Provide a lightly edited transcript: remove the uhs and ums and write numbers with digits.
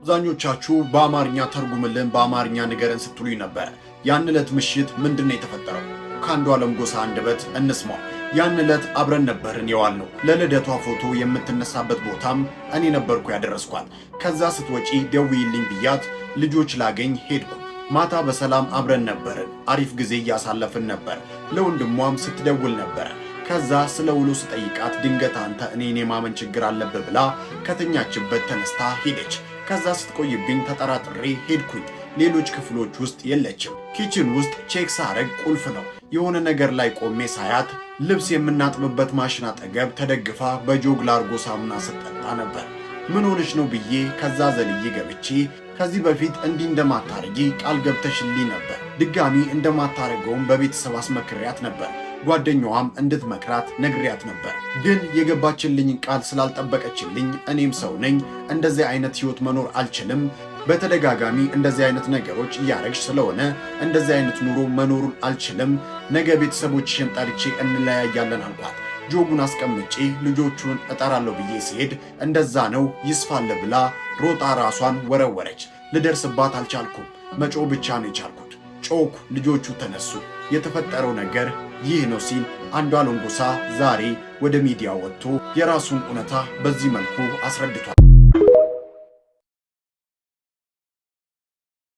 አብዛኞቻችሁ በአማርኛ ተርጉምልን በአማርኛ ንገረን ስትሉኝ ነበር። ያን ዕለት ምሽት ምንድነው የተፈጠረው? ከአንዷለም ጎሳ አንደበት እንስማው። ያን ዕለት አብረን ነበርን የዋልነው። ለልደቷ ፎቶ የምትነሳበት ቦታም እኔ ነበርኩ ያደረስኳት። ከዛ ስትወጪ ደውዪልኝ ብያት ልጆች ላገኝ ሄድኩ። ማታ በሰላም አብረን ነበርን። አሪፍ ጊዜ እያሳለፍን ነበር። ለወንድሟም ስትደውል ነበር። ከዛ ስለ ውሎ ስጠይቃት ድንገት አንተ እኔን የማመን ችግር አለብህ ብላ ከተኛችበት ተነስታ ሄደች። ከዛ ስትቆይብኝ ተጠራጥሬ ሄድኩኝ። ሌሎች ክፍሎች ውስጥ የለችም። ኪችን ውስጥ ቼክ ሳረግ ቁልፍ ነው። የሆነ ነገር ላይ ቆሜ ሳያት ልብስ የምናጥብበት ማሽን አጠገብ ተደግፋ በጆግ ላርጎ ሳሙና ስትጠጣ ነበር። ምን ሆነች ነው ብዬ ከዛ ዘልዬ ገብቼ ከዚህ በፊት እንዲህ እንደማታረጊ ቃል ገብተሽልኝ ነበር። ድጋሚ እንደማታረገውም በቤተሰብ አስመክሪያት ነበር። ጓደኛዋም እንድትመክራት ነግሪያት ነበር። ግን የገባችልኝ ቃል ስላልጠበቀችልኝ እኔም ሰው ነኝ፣ እንደዚህ አይነት ህይወት መኖር አልችልም። በተደጋጋሚ እንደዚህ አይነት ነገሮች እያረግሽ ስለሆነ እንደዚህ አይነት ኑሮ መኖሩን አልችልም። ነገ ቤተሰቦችሽን ጠርቼ እንለያያለን አልኳት። ጆጉን አስቀምጬ ልጆቹን እጠራለሁ ብዬ ሲሄድ እንደዛ ነው ይስፋል ብላ ሮጣ ራሷን ወረወረች። ልደርስባት አልቻልኩም። መጮህ ብቻ ነው የቻልኩት። ጮኩ። ልጆቹ ተነሱ። የተፈጠረው ነገር ይህ ነው ሲል አንዷለም ጎሳ ዛሬ ወደ ሚዲያ ወጥቶ የራሱን እውነታ በዚህ መልኩ አስረድቷል።